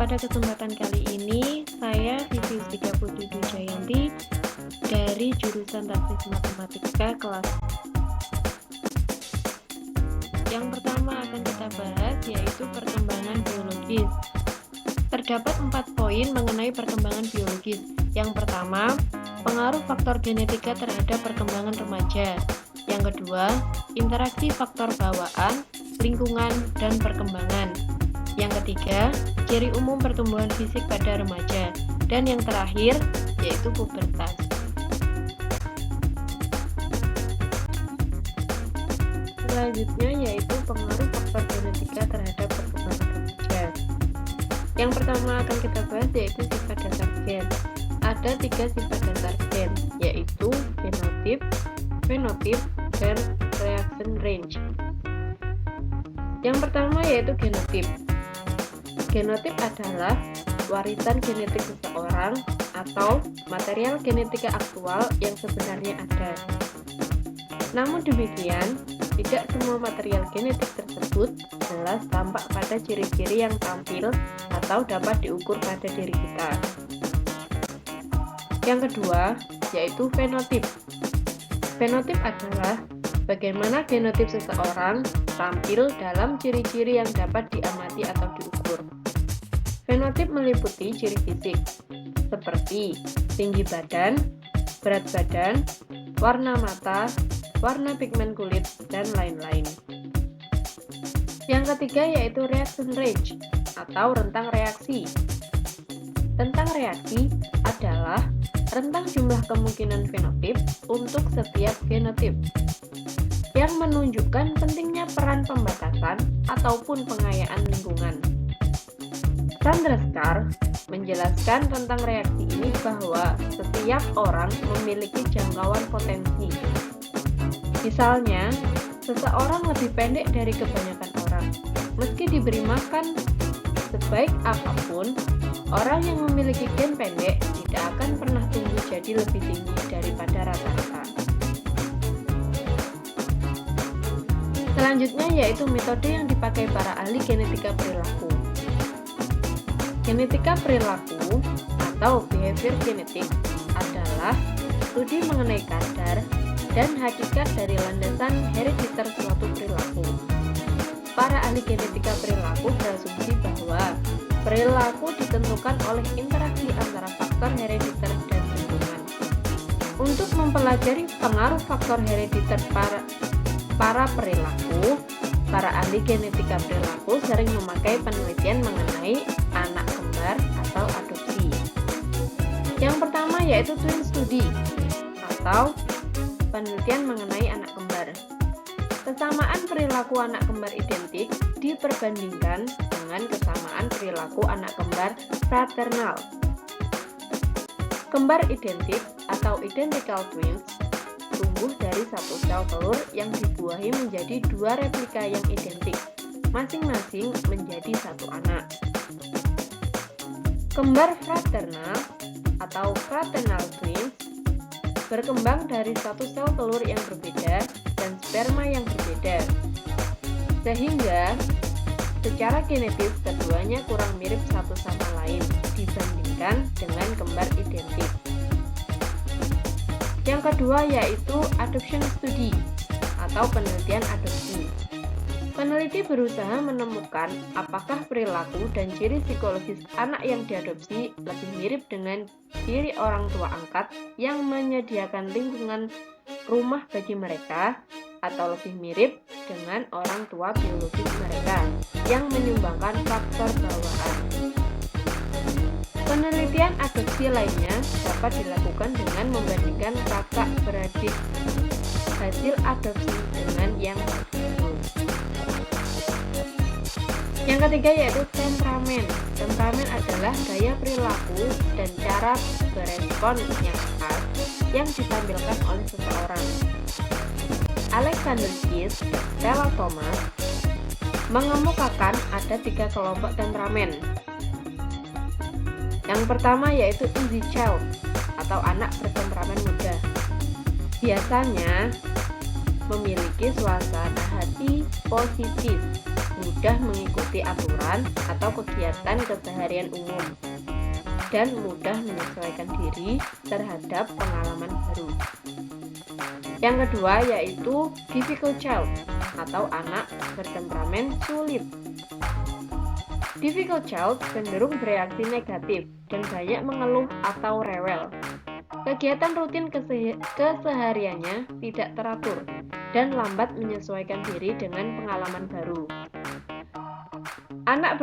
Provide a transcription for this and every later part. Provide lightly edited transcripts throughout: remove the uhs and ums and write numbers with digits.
Pada kesempatan kali ini, saya Vivi Putri Jayanti dari jurusan Taktik Matematika kelas. Yang pertama akan kita bahas yaitu perkembangan biologis. Terdapat 4 poin mengenai perkembangan biologis. Yang pertama, pengaruh faktor genetika terhadap perkembangan remaja. Yang kedua, interaksi faktor bawaan, lingkungan, dan perkembangan. Yang ketiga, ciri umum pertumbuhan fisik pada remaja. Dan yang terakhir, yaitu pubertas. Selanjutnya yaitu pengaruh faktor genetika terhadap perkembangan remaja. Yang pertama akan kita bahas yaitu sifat dasar gen. Ada 3 sifat dasar gen, yaitu genotip, fenotip, dan reaction range. Yang pertama yaitu genotip. Genotip adalah warisan genetik seseorang atau material genetika aktual yang sebenarnya ada. Namun demikian, tidak semua material genetik tersebut jelas tampak pada ciri-ciri yang tampil atau dapat diukur pada diri kita. Yang kedua, yaitu fenotip. Fenotip adalah bagaimana genotip seseorang tampil dalam ciri-ciri yang dapat diamati atau diukur. Fenotip meliputi ciri fisik, seperti tinggi badan, berat badan, warna mata, warna pigmen kulit, dan lain-lain. Yang ketiga yaitu reaction range, atau rentang reaksi. Rentang reaksi adalah rentang jumlah kemungkinan fenotip untuk setiap genotip, yang menunjukkan pentingnya peran pembatasan ataupun pengayaan lingkungan. Sandra Scar menjelaskan tentang reaksi ini bahwa setiap orang memiliki jangkauan potensi. Misalnya, seseorang lebih pendek dari kebanyakan orang. Meski diberi makan sebaik apapun, orang yang memiliki gen pendek tidak akan pernah tumbuh jadi lebih tinggi daripada rata-rata. Selanjutnya yaitu metode yang dipakai para ahli genetika perilaku. Genetika perilaku atau behavior genetik adalah studi mengenai kadar dan hakikat dari landasan herediter suatu perilaku. Para ahli genetika perilaku berasumsi bahwa perilaku ditentukan oleh interaksi antara faktor herediter dan lingkungan. Untuk mempelajari pengaruh faktor herediter para perilaku, para ahli genetika perilaku sering memakai penelitian mengenai anak kembar atau adopsi. Yang pertama yaitu twin study atau penelitian mengenai anak kembar. Kesamaan perilaku anak kembar identik diperbandingkan dengan kesamaan perilaku anak kembar fraternal. Kembar identik atau identical twins tumbuh dari satu sel telur yang dibuahi menjadi 2 replika yang identik, masing-masing menjadi satu anak. Kembar fraternal atau fraternal twins berkembang dari satu sel telur yang berbeda dan sperma yang berbeda, sehingga secara genetis keduanya kurang mirip satu sama lain dibandingkan dengan kembar identik. Yang kedua yaitu adoption study atau penelitian adopsi. Peneliti berusaha menemukan apakah perilaku dan ciri psikologis anak yang diadopsi lebih mirip dengan ciri orang tua angkat yang menyediakan lingkungan rumah bagi mereka, atau lebih mirip dengan orang tua biologis mereka yang menyumbangkan faktor bawaan. Penelitian adopsi lainnya dapat dilakukan dengan membandingkan kakak beradik hasil adopsi dengan yang baru. Yang ketiga yaitu temperamen. Temperamen adalah gaya perilaku dan cara berespon yang khas yang ditampilkan oleh seseorang. Alexander Keys dan Stella Thomas mengemukakan ada 3 kelompok temperamen, Yang pertama yaitu easy child atau anak bertemperamen muda. Biasanya memiliki suasana hati positif, mudah mengikuti aturan atau kegiatan keseharian umum, dan mudah menyesuaikan diri terhadap pengalaman baru. Yang kedua yaitu difficult child atau anak bertemperamen sulit. Difficult child cenderung bereaksi negatif dan banyak mengeluh atau rewel. Kegiatan rutin kesehariannya tidak teratur dan lambat menyesuaikan diri dengan pengalaman baru. Anak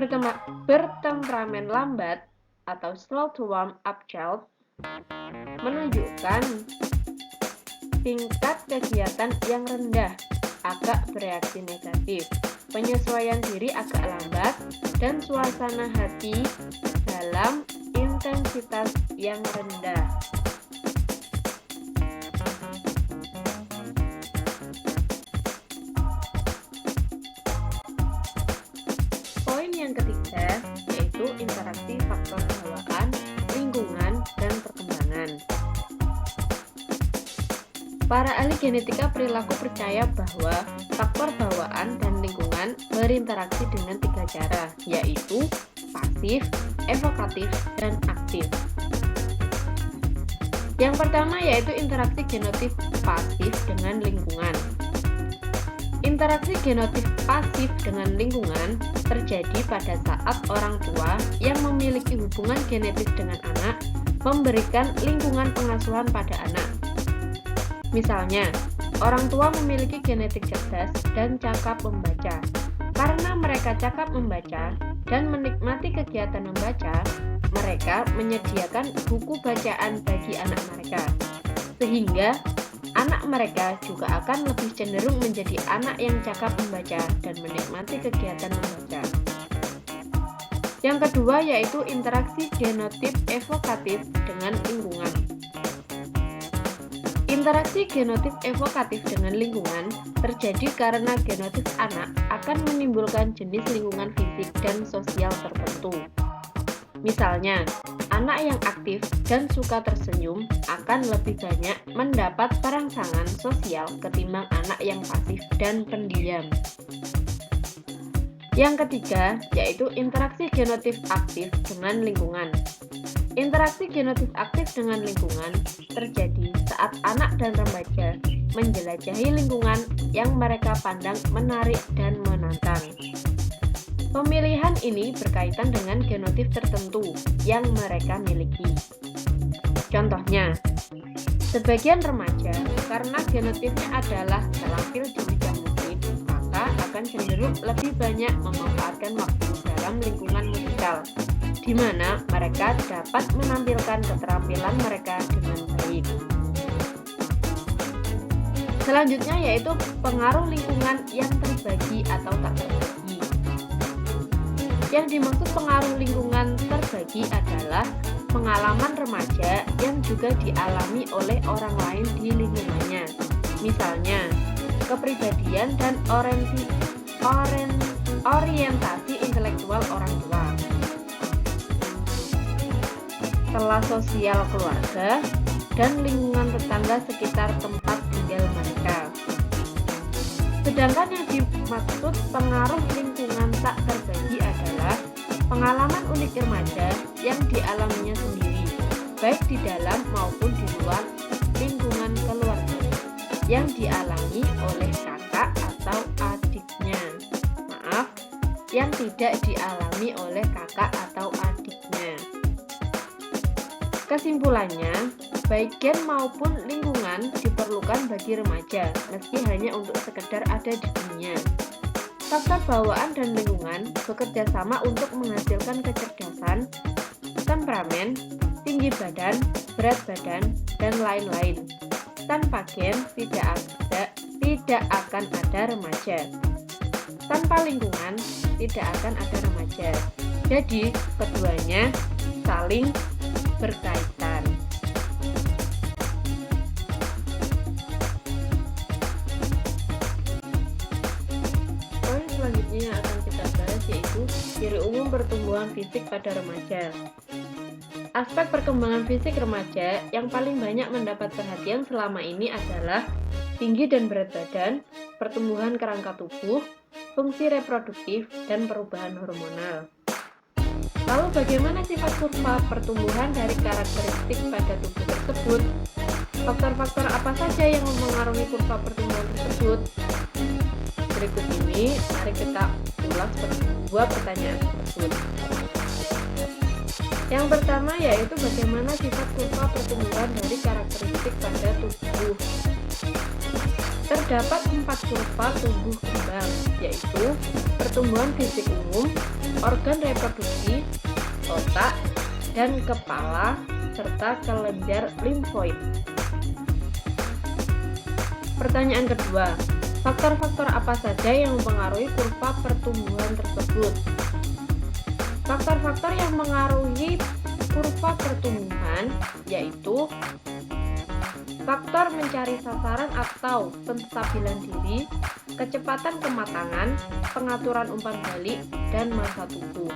bertemperamen lambat atau slow to warm up child menunjukkan tingkat kegiatan yang rendah, agak bereaksi negatif, penyesuaian diri agak lambat, dan suasana hati dalam intensitas yang rendah. Poin yang ketiga yaitu interaksi faktor bawaan, lingkungan, dan perkembangan. Para ahli genetika perilaku percaya bahwa faktor bawaan dan lingkungan berinteraksi dengan 3 cara, yaitu pasif, evokatif, dan aktif. Yang pertama yaitu interaksi genotip pasif dengan lingkungan. Interaksi genotip pasif dengan lingkungan terjadi pada saat orang tua yang memiliki hubungan genetis dengan anak memberikan lingkungan pengasuhan pada anak. Misalnya, orang tua memiliki genetik cerdas dan cakap membaca. Karena mereka cakap membaca dan menikmati kegiatan membaca, mereka menyediakan buku bacaan bagi anak mereka. Sehingga, anak mereka juga akan lebih cenderung menjadi anak yang cakap membaca dan menikmati kegiatan membaca. Yang kedua yaitu interaksi genotip evokatif dengan lingkungan. Interaksi genotip evokatif dengan lingkungan terjadi karena genotip anak akan menimbulkan jenis lingkungan fisik dan sosial tertentu. Misalnya, anak yang aktif dan suka tersenyum akan lebih banyak mendapat perangsangan sosial ketimbang anak yang pasif dan pendiam. Yang ketiga yaitu interaksi genotip aktif dengan lingkungan. Interaksi genotip aktif dengan lingkungan terjadi saat anak dan remaja menjelajahi lingkungan yang mereka pandang menarik dan menantang. Pemilihan ini berkaitan dengan genotip tertentu yang mereka miliki. Contohnya, sebagian remaja karena genotipnya adalah terampil di bidang musik, maka akan cenderung lebih banyak memanfaatkan waktu dalam lingkungan musikal, di mana mereka dapat menampilkan keterampilan mereka dengan baik. Selanjutnya yaitu pengaruh lingkungan yang terbagi atau tak terbagi. Yang dimaksud pengaruh lingkungan terbagi adalah pengalaman remaja yang juga dialami oleh orang lain di lingkungannya. Misalnya, kepribadian dan orientasi intelektual orang tua, kelas sosial keluarga, dan lingkungan tetangga sekitar tempat tinggal mereka. Sedangkan yang dimaksud pengaruh lingkungan tak terbagi adalah pengalaman unik remaja yang dialaminya sendiri, baik di dalam maupun di luar lingkungan keluarga, yang dialami oleh kakak atau adiknya. Yang tidak dialami oleh kakak atau adiknya. Kesimpulannya, baik gen maupun lingkungan diperlukan bagi remaja, meski hanya untuk sekedar ada di dunia. Faktor bawaan dan lingkungan bekerja sama untuk menghasilkan kecerdasan, temperamen, tinggi badan, berat badan, dan lain-lain. Tanpa gen tidak akan ada remaja. Tanpa lingkungan tidak akan ada remaja. Jadi, keduanya saling berkaitan. Poin selanjutnya yang akan kita bahas yaitu ciri umum pertumbuhan fisik pada remaja. Aspek perkembangan fisik remaja yang paling banyak mendapat perhatian selama ini adalah tinggi dan berat badan, pertumbuhan kerangka tubuh, fungsi reproduktif, dan perubahan hormonal. Lalu bagaimana sifat kurva pertumbuhan dari karakteristik pada tubuh tersebut? Faktor-faktor apa saja yang mempengaruhi kurva pertumbuhan tersebut? Berikut ini, mari kita ulas dua pertanyaan tersebut. Yang pertama yaitu bagaimana sifat kurva pertumbuhan dari karakteristik pada tubuh. Terdapat 4 kurva tumbuh kembang, yaitu pertumbuhan fisik umum, organ reproduksi, otak, dan kepala, serta kelenjar limfoid. Pertanyaan kedua, faktor-faktor apa saja yang mempengaruhi kurva pertumbuhan tersebut? Faktor-faktor yang mengaruhi kurva pertumbuhan yaitu faktor mencari sasaran atau penstabilan diri, kecepatan kematangan, pengaturan umpan balik, dan massa tubuh.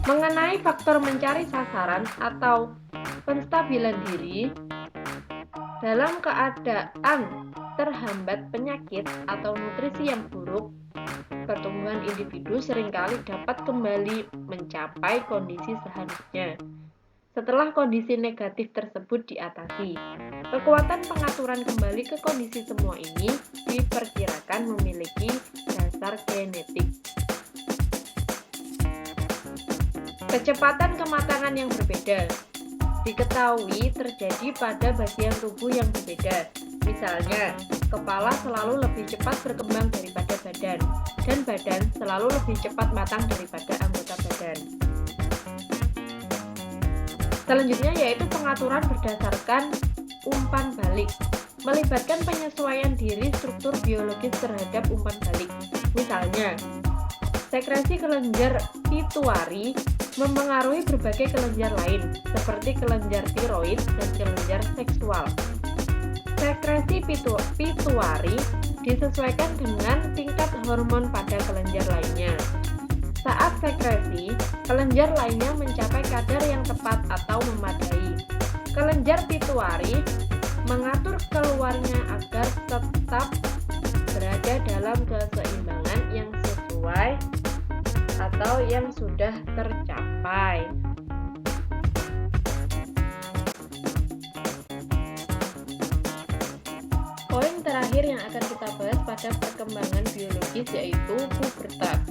Mengenai faktor mencari sasaran atau penstabilan diri, dalam keadaan terhambat penyakit atau nutrisi yang buruk, pertumbuhan individu seringkali dapat kembali mencapai kondisi seharusnya. Setelah kondisi negatif tersebut diatasi, kekuatan pengaturan kembali ke kondisi semua ini diperkirakan memiliki dasar genetik. Kecepatan kematangan yang berbeda diketahui terjadi pada bagian tubuh yang berbeda. Misalnya, kepala selalu lebih cepat berkembang daripada badan, dan badan selalu lebih cepat matang daripada anggota badan. Selanjutnya yaitu pengaturan berdasarkan umpan balik, melibatkan penyesuaian diri struktur biologis terhadap umpan balik. Misalnya, sekresi kelenjar pituari mempengaruhi berbagai kelenjar lain, seperti kelenjar tiroid dan kelenjar seksual. Sekresi pituari disesuaikan dengan tingkat hormon pada kelenjar lainnya. Saat sekresi, kelenjar lainnya mencapai kadar yang tepat atau memadai. Kelenjar pituari mengatur keluarnya agar tetap berada dalam keseimbangan yang sesuai atau yang sudah tercapai. Poin terakhir yang akan kita bahas pada perkembangan biologis yaitu pubertas.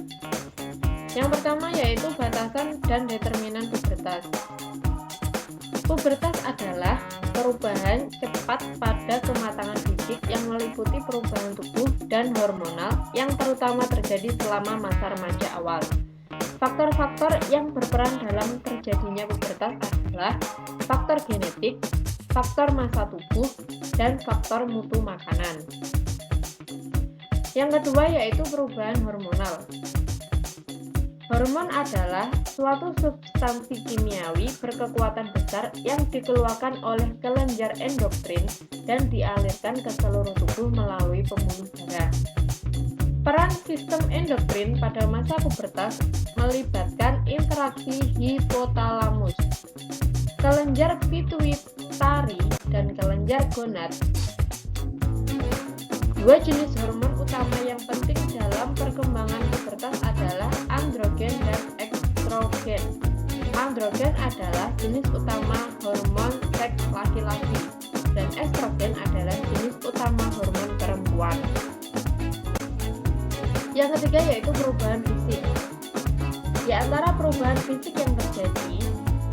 Yang pertama yaitu batasan dan determinan pubertas. Pubertas adalah perubahan cepat pada kematangan fisik yang meliputi perubahan tubuh dan hormonal yang terutama terjadi selama masa remaja awal. Faktor-faktor yang berperan dalam terjadinya pubertas adalah faktor genetik, faktor massa tubuh, dan faktor mutu makanan. Yang kedua yaitu perubahan hormonal. Hormon adalah suatu substansi kimiawi berkekuatan besar yang dikeluarkan oleh kelenjar endokrin dan dialirkan ke seluruh tubuh melalui pembuluh darah. Peran sistem endokrin pada masa pubertas melibatkan interaksi hipotalamus, kelenjar pituitari, dan kelenjar gonad. Dua jenis hormon utama yang penting dalam perkembangan pubertas adalah androgen dan estrogen. Androgen adalah jenis utama hormon seks laki-laki, dan estrogen adalah jenis utama hormon perempuan. Yang ketiga yaitu perubahan fisik. Di antara perubahan fisik yang terjadi,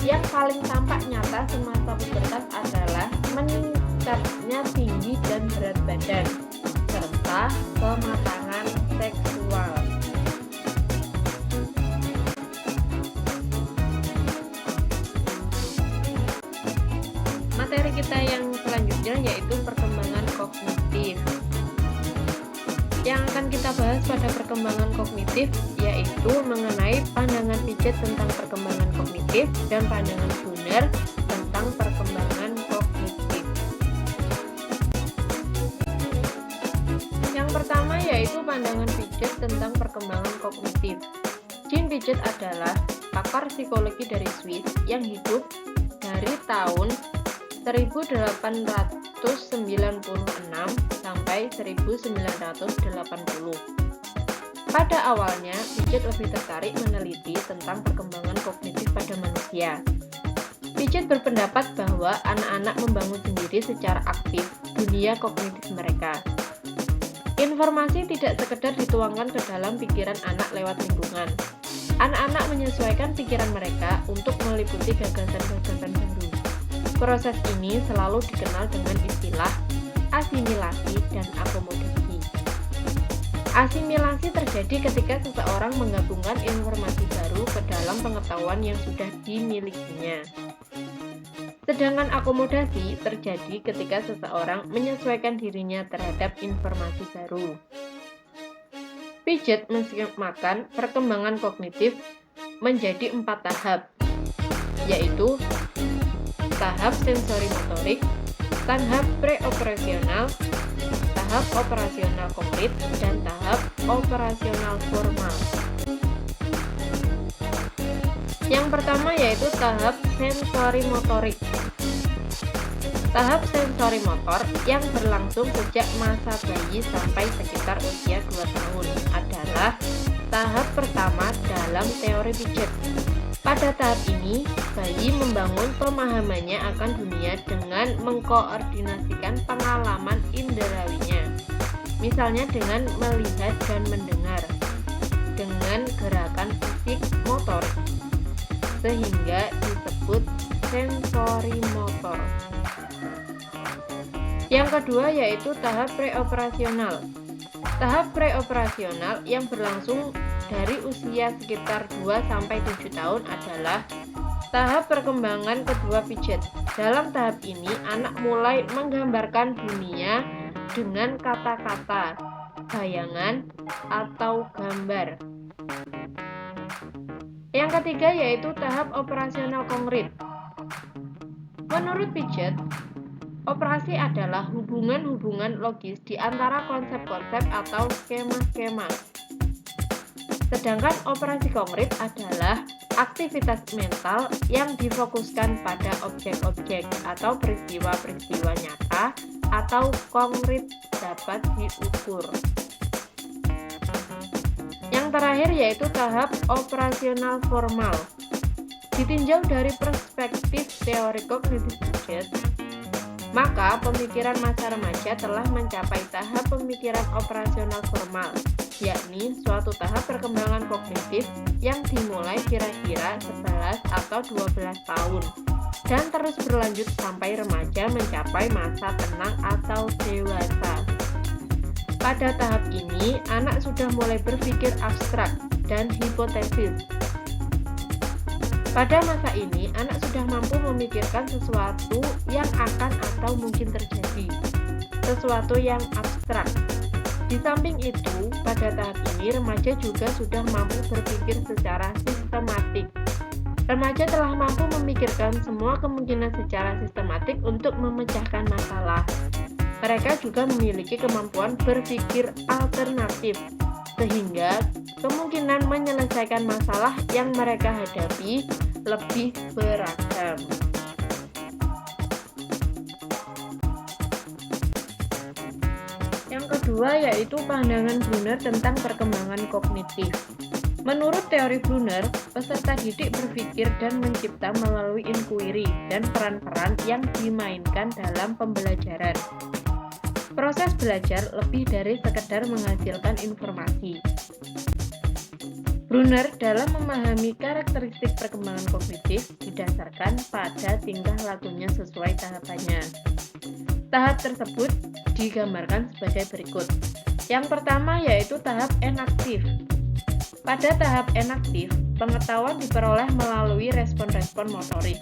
yang paling tampak nyata semasa pubertas adalah meningkatnya tinggi dan berat badan, serta kematangan seksual. Materi kita yang selanjutnya yaitu perkembangan kognitif. Yang akan kita bahas pada perkembangan kognitif yaitu mengenai pandangan Piaget tentang perkembangan kognitif dan pandangan Brunner tentang perkembangan kognitif. Yang pertama yaitu pandangan Piaget tentang perkembangan kognitif. Jean Piaget adalah pakar psikologi dari Swiss yang hidup dari tahun 1896 sampai 1980. Pada awalnya, Piaget lebih tertarik meneliti tentang perkembangan kognitif pada manusia. Piaget berpendapat bahwa anak-anak membangun sendiri secara aktif dunia kognitif mereka. Informasi tidak sekedar dituangkan ke dalam pikiran anak lewat lingkungan. Anak-anak menyesuaikan pikiran mereka untuk meliputi gagasan-gagasan baru. Proses ini selalu dikenal dengan istilah asimilasi dan akomodasi. Asimilasi terjadi ketika seseorang menggabungkan informasi baru ke dalam pengetahuan yang sudah dimilikinya. Sedangkan akomodasi terjadi ketika seseorang menyesuaikan dirinya terhadap informasi baru. Piaget menskemakan perkembangan kognitif menjadi 4 tahap, yaitu tahap sensorimotorik, tahap preoperasional, tahap operasional konkret, dan tahap operasional formal. Yang pertama yaitu tahap sensorimotorik. Tahap sensorimotor yang berlangsung sejak masa bayi sampai sekitar usia 2 tahun adalah tahap pertama dalam teori Piaget. Pada tahap ini, bayi membangun pemahamannya akan dunia dengan mengkoordinasikan pengalaman inderawinya, misalnya dengan melihat dan mendengar, dengan gerakan fisik motor, sehingga disebut sensorimotor. Yang kedua yaitu tahap preoperasional. Tahap preoperasional yang berlangsung dari usia sekitar 2-7 tahun adalah tahap perkembangan kedua Piaget. Dalam tahap ini, anak mulai menggambarkan dunia dengan kata-kata, bayangan, atau gambar. Yang ketiga yaitu tahap operasional konkret. Menurut Piaget, operasi adalah hubungan-hubungan logis di antara konsep-konsep atau skema-skema. Sedangkan operasi konkret adalah aktivitas mental yang difokuskan pada objek-objek atau peristiwa-peristiwa nyata atau konkret dapat diukur. Yang terakhir yaitu tahap operasional formal. Ditinjau dari perspektif teori kognitif Piaget, maka pemikiran masa remaja telah mencapai tahap pemikiran operasional formal, yakni suatu tahap perkembangan kognitif yang dimulai kira-kira 11 atau 12 tahun dan terus berlanjut sampai remaja mencapai masa tenang atau dewasa. Pada tahap ini, anak sudah mulai berpikir abstrak dan hipotesis. Pada masa ini, anak sudah mampu memikirkan sesuatu yang akan atau mungkin terjadi, sesuatu yang abstrak. Di samping itu, pada tahap ini remaja juga sudah mampu berpikir secara sistematik. Remaja telah mampu memikirkan semua kemungkinan secara sistematik untuk memecahkan masalah. Mereka juga memiliki kemampuan berpikir alternatif, sehingga kemungkinan menyelesaikan masalah yang mereka hadapi lebih beragam. Yang kedua yaitu pandangan Brunner tentang perkembangan kognitif. Menurut teori Brunner, peserta didik berpikir dan mencipta melalui inquiry dan peran-peran yang dimainkan dalam pembelajaran. Proses belajar lebih dari sekedar menghasilkan informasi. Brunner dalam memahami karakteristik perkembangan kognitif didasarkan pada tingkah lakunya sesuai tahapannya. Tahap tersebut digambarkan sebagai berikut. Yang pertama yaitu tahap enaktif. Pada tahap enaktif, pengetahuan diperoleh melalui respon-respon motorik.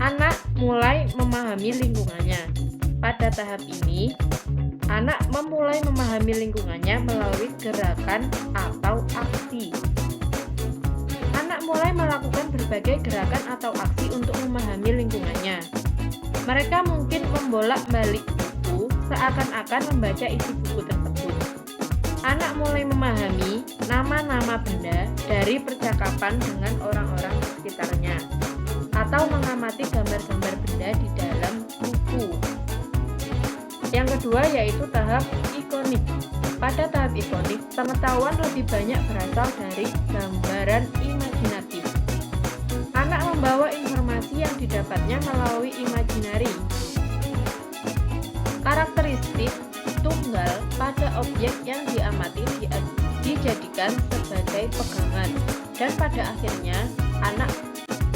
Anak mulai memahami lingkungannya. Pada tahap ini, anak memulai memahami lingkungannya melalui gerakan atau aksi. Anak mulai melakukan berbagai gerakan atau aksi untuk memahami lingkungannya. Mereka mungkin membolak-balik buku seakan-akan membaca isi buku tersebut. Anak mulai memahami nama-nama benda dari percakapan dengan orang-orang di sekitarnya atau mengamati gambar-gambar benda di dalam buku. Yang kedua yaitu tahap ikonik. Pada tahap ikonik, pengetahuan lebih banyak berasal dari gambaran imajinatif. Anak membawa informasi yang didapatnya melalui imajinari. Karakteristik tunggal pada objek yang diamati dijadikan sebagai pegangan, dan pada akhirnya anak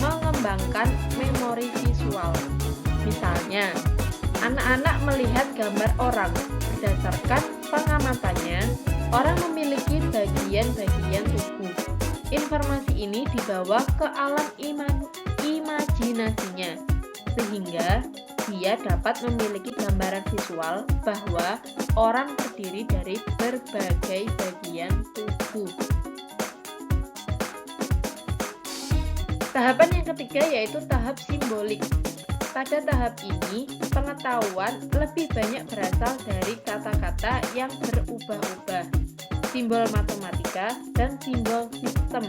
mengembangkan memori visual. Misalnya, anak-anak melihat gambar orang. Berdasarkan pengamatannya, orang memiliki bagian-bagian tubuh. Informasi ini dibawa ke alam imajinasinya, sehingga dia dapat memiliki gambaran visual bahwa orang terdiri dari berbagai bagian tubuh. Tahapan yang ketiga yaitu tahap simbolik. Pada tahap ini, pengetahuan lebih banyak berasal dari kata-kata yang berubah-ubah, simbol matematika, dan simbol sistem.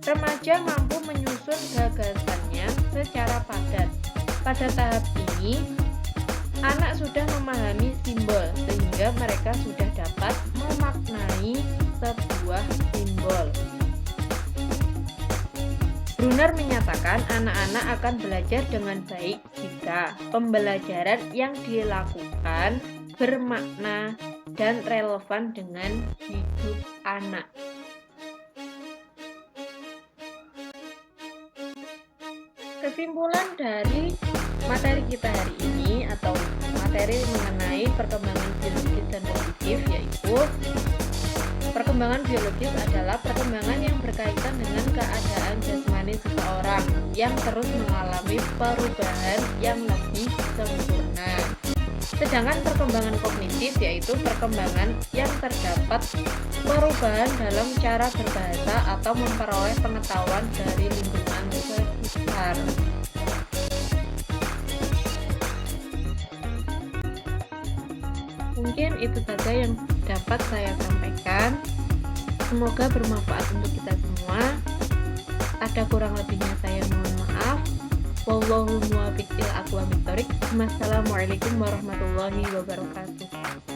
Remaja mampu menyusun gagasannya secara padat. Pada tahap ini, anak sudah memahami simbol, sehingga mereka sudah dapat memaknai sebuah simbol. Brunner menyatakan anak-anak akan belajar dengan baik jika pembelajaran yang dilakukan bermakna dan relevan dengan hidup anak. Kesimpulan dari materi kita hari ini atau materi mengenai perkembangan biologis dan kognitif yaitu perkembangan biologis adalah perkembangan yang berkaitan dengan keadaan jasmani seseorang yang terus mengalami perubahan yang lebih sempurna. Sedangkan perkembangan kognitif yaitu perkembangan yang terdapat perubahan dalam cara berbahasa atau memperoleh pengetahuan dari lingkungan sekitar. Mungkin itu saja yang dapat saya sampaikan. Semoga bermanfaat untuk kita semua. Ada kurang lebihnya saya mohon maaf. Wallahu muwaffiq ila aqwamit thoriq. Wassalamualaikum warahmatullahi wabarakatuh.